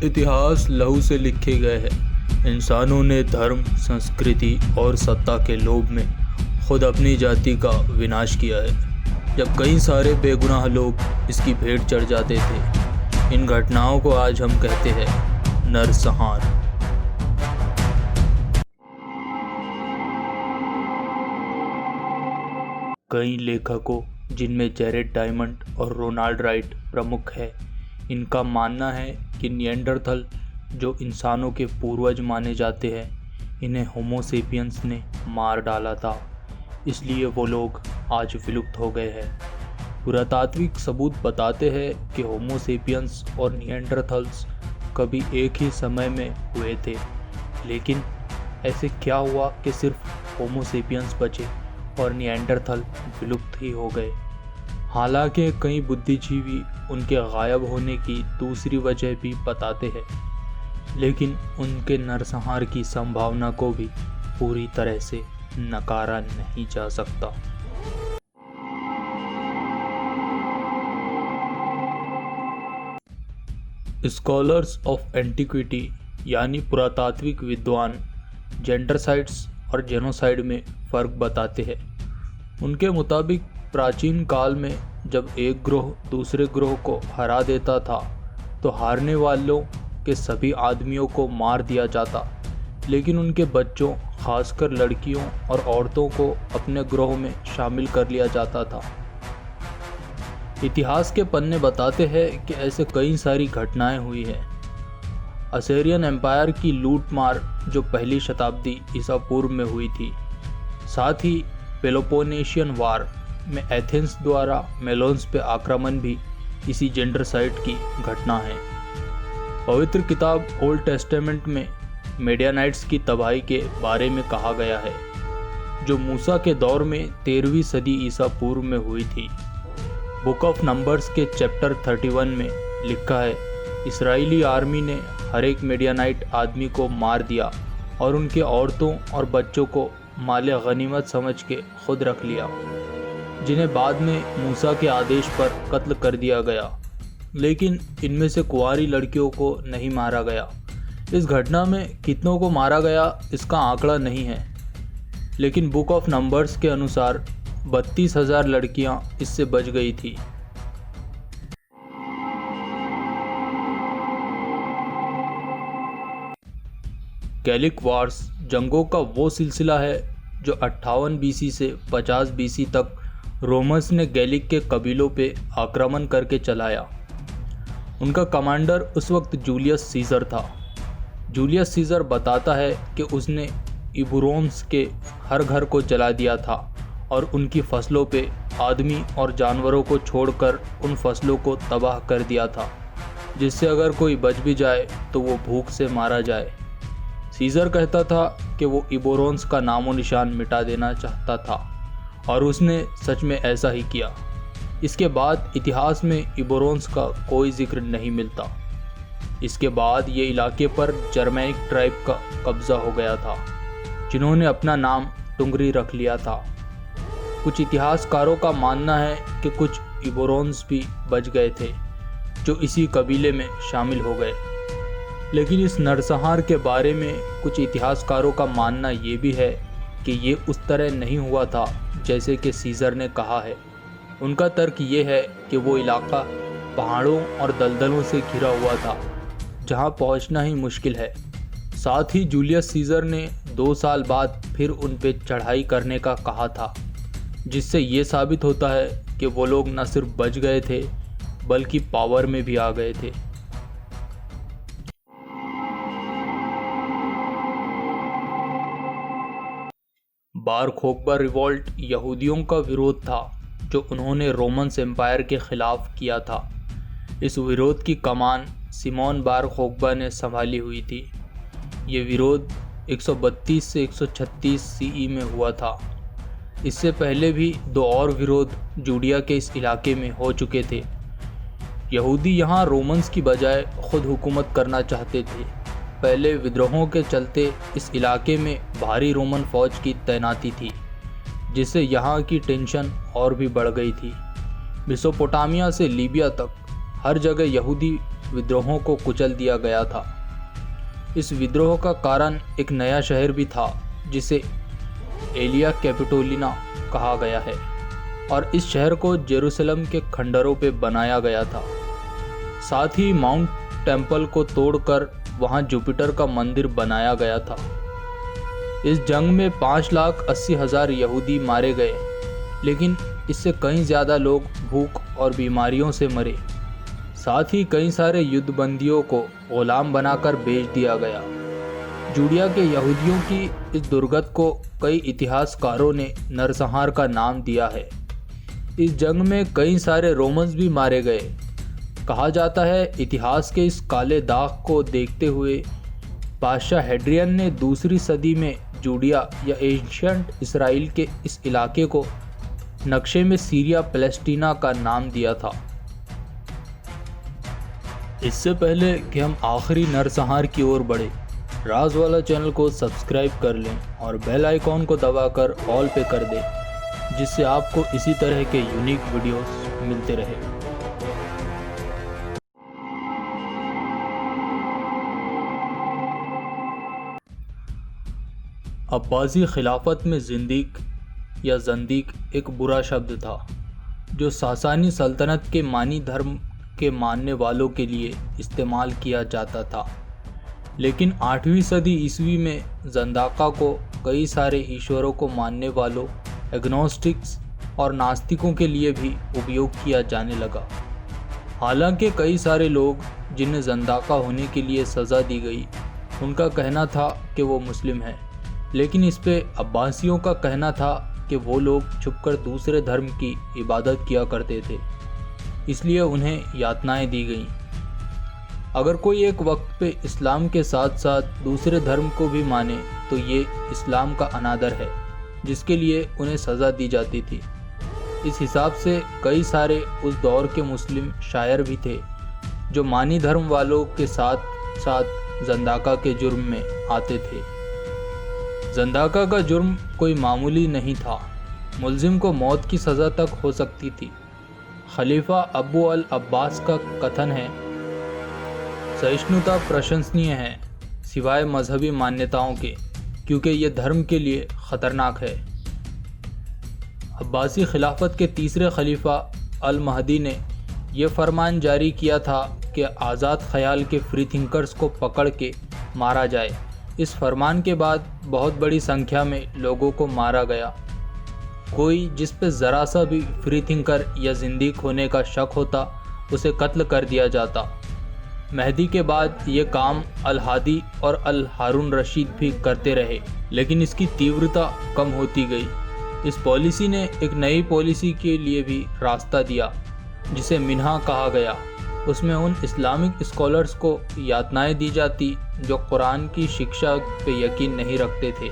इतिहास लहू से लिखे गए हैं। इंसानों ने धर्म, संस्कृति और सत्ता के लोभ में खुद अपनी जाति का विनाश किया है। जब कई सारे बेगुनाह लोग इसकी भेंट चढ़ जाते थे। इन घटनाओं को आज हम कहते हैं नरसंहार। कई लेखकों, जिनमें जैरेड डायमंड और रोनाल्ड राइट प्रमुख हैं, इनका मानना है कि निएंडरथल, जो इंसानों के पूर्वज माने जाते हैं, इन्हें होमो सेपियंस ने मार डाला था, इसलिए वो लोग आज विलुप्त हो गए हैं। पुरातात्विक सबूत बताते हैं कि होमो सेपियंस और निएंडरथल्स कभी एक ही समय में हुए थे, लेकिन ऐसे क्या हुआ कि सिर्फ होमो सेपियंस बचे और निएंडरथल विलुप्त ही हो गए। हालांकि कई बुद्धिजीवी उनके गायब होने की दूसरी वजह भी बताते हैं, लेकिन उनके नरसंहार की संभावना को भी पूरी तरह से नकारा नहीं जा सकता। स्कॉलर्स ऑफ एंटिक्विटी यानी पुरातात्विक विद्वान जेंडरसाइड्स और जेनोसाइड में फ़र्क बताते हैं। उनके मुताबिक प्राचीन काल में जब एक ग्रोह दूसरे ग्रोह को हरा देता था तो हारने वालों के सभी आदमियों को मार दिया जाता, लेकिन उनके बच्चों, खासकर लड़कियों और औरतों को अपने ग्रोह में शामिल कर लिया जाता था। इतिहास के पन्ने बताते हैं कि ऐसे कई सारी घटनाएं हुई हैं। असीरियन एम्पायर की लूटमार जो पहली शताब्दी ईसा पूर्व में हुई थी, साथ ही पेलोपोनेशियन वार में एथेंस द्वारा मेलोन्स पे आक्रमण भी इसी जेंडरसाइड की घटना है। पवित्र किताब ओल्ड टेस्टामेंट में मेडियानाइट्स की तबाही के बारे में कहा गया है, जो मूसा के दौर में 13वीं सदी ईसा पूर्व में हुई थी। बुक ऑफ नंबर्स के चैप्टर 31 में लिखा है, इस्राएली आर्मी ने हर एक मेडियानाइट आदमी को मार दिया और उनके औरतों और बच्चों को माले गनीमत समझ के खुद रख लिया, जिन्हें बाद में मूसा के आदेश पर कत्ल कर दिया गया, लेकिन इनमें से कुंवारी लड़कियों को नहीं मारा गया। इस घटना में कितनों को मारा गया इसका आंकड़ा नहीं है, लेकिन बुक ऑफ नंबर्स के अनुसार 32,000 लड़कियां इससे बच गई थी। गैलिक वार्स जंगों का वो सिलसिला है जो 58 बीसी से 50 बीसी तक रोमन्स ने गैलिक के कबीलों पे आक्रमण करके चलाया। उनका कमांडर उस वक्त जूलियस सीजर था। जूलियस सीजर बताता है कि उसने इबुरोन्स के हर घर को जला दिया था और उनकी फसलों पे आदमी और जानवरों को छोड़कर उन फसलों को तबाह कर दिया था, जिससे अगर कोई बच भी जाए तो वो भूख से मारा जाए। सीजर कहता था कि वो इबोरोन्स का नामो निशान मिटा देना चाहता था और उसने सच में ऐसा ही किया। इसके बाद इतिहास में इबोरोन्स का कोई जिक्र नहीं मिलता। इसके बाद ये इलाके पर जर्मैनिक ट्राइब का कब्जा हो गया था, जिन्होंने अपना नाम टुंगरी रख लिया था। कुछ इतिहासकारों का मानना है कि कुछ इबोरोन्स भी बच गए थे, जो इसी कबीले में शामिल हो गए। लेकिन इस नरसंहार के बारे में कुछ इतिहासकारों का मानना ये भी है कि ये उस तरह नहीं हुआ था जैसे कि सीजर ने कहा है। उनका तर्क ये है कि वो इलाका पहाड़ों और दलदलों से घिरा हुआ था, जहाँ पहुँचना ही मुश्किल है। साथ ही जूलियस सीजर ने 2 साल बाद फिर उन पर चढ़ाई करने का कहा था, जिससे ये साबित होता है कि वो लोग न सिर्फ बच गए थे बल्कि पावर में भी आ गए थे। बार खोखबा रिवॉल्ट यहूदियों का विरोध था जो उन्होंने रोमन्स एम्पायर के खिलाफ किया था। इस विरोध की कमान सिमोन बार खोखबा ने संभाली हुई थी। ये विरोध 132 से 136 सीई में हुआ था। इससे पहले भी 2 और विरोध जूडिया के इस इलाके में हो चुके थे। यहूदी यहाँ रोमन्स की बजाय खुद हुकूमत करना चाहते थे। पहले विद्रोहों के चलते इस इलाके में भारी रोमन फौज की तैनाती थी, जिससे यहाँ की टेंशन और भी बढ़ गई थी। मेसोपोटामिया से लीबिया तक हर जगह यहूदी विद्रोहों को कुचल दिया गया था। इस विद्रोह का कारण एक नया शहर भी था जिसे एलिया कैपिटोलिना कहा गया है, और इस शहर को जेरूसलम के खंडरों पे बनाया गया था। साथ ही माउंट टेम्पल को तोड़कर वहां जुपिटर का मंदिर बनाया गया था। इस जंग में 5,80,000 यहूदी मारे गए, लेकिन इससे कहीं ज़्यादा लोग भूख और बीमारियों से मरे। साथ ही कई सारे युद्धबंदियों को गुलाम बनाकर बेच दिया गया। जूडिया के यहूदियों की इस दुर्गत को कई इतिहासकारों ने नरसंहार का नाम दिया है। इस जंग में कई सारे रोमन्स भी मारे गए। कहा जाता है इतिहास के इस काले दाग को देखते हुए बादशाह हेड्रियन ने दूसरी सदी में जूडिया या एंशिएंट इसराइल के इस इलाके को नक्शे में सीरिया पैलेस्टीना का नाम दिया था। इससे पहले कि हम आखिरी नरसंहार की ओर बढ़े, राज वाला चैनल को सब्सक्राइब कर लें और बेल आइकॉन को दबाकर ऑल पे कर दें, जिससे आपको इसी तरह के यूनिक वीडियोस मिलते रहे। अब्बासी खिलाफत में जिंदीक या जंदीक एक बुरा शब्द था जो सासानी सल्तनत के मानी धर्म के मानने वालों के लिए इस्तेमाल किया जाता था। लेकिन 8वीं सदी ईस्वी में जंदाका को कई सारे ईश्वरों को मानने वालों, एग्नोस्टिक्स और नास्तिकों के लिए भी उपयोग किया जाने लगा। हालांकि कई सारे लोग जिन्हें जंदाका होने के लिए सज़ा दी गई, उनका कहना था कि वो मुस्लिम हैं, लेकिन इस पे अब्बासियों का कहना था कि वो लोग छुपकर दूसरे धर्म की इबादत किया करते थे, इसलिए उन्हें यातनाएं दी गईं। अगर कोई एक वक्त पे इस्लाम के साथ साथ दूसरे धर्म को भी माने तो ये इस्लाम का अनादर है, जिसके लिए उन्हें सज़ा दी जाती थी। इस हिसाब से कई सारे उस दौर के मुस्लिम शायर भी थे जो मानी धर्म वालों के साथ साथ जंदाका के जुर्म में आते थे। जंदाका का जुर्म कोई मामूली नहीं था, मुल्जिम को मौत की सज़ा तक हो सकती थी। खलीफा अबू अल अब्बास का कथन है, सहिष्णुता प्रशंसनीय है सिवाय मजहबी मान्यताओं के, क्योंकि ये धर्म के लिए ख़तरनाक है। अब्बासी खिलाफत के तीसरे खलीफा अल महदी ने यह फरमान जारी किया था कि आज़ाद ख्याल के फ्री थिंकर्स को पकड़ के मारा जाए। इस फरमान के बाद बहुत बड़ी संख्या में लोगों को मारा गया। कोई जिस पे ज़रा सा भी फ्री थिंकर या जिंदीक होने का शक होता, उसे कत्ल कर दिया जाता। महदी के बाद ये काम अल हादी और अल हारून रशीद भी करते रहे, लेकिन इसकी तीव्रता कम होती गई। इस पॉलिसी ने एक नई पॉलिसी के लिए भी रास्ता दिया, जिसे मिन्हा कहा गया। उसमें उन इस्लामिक स्कॉलर्स को यातनाएं दी जाती जो कुरान की शिक्षा पे यकीन नहीं रखते थे।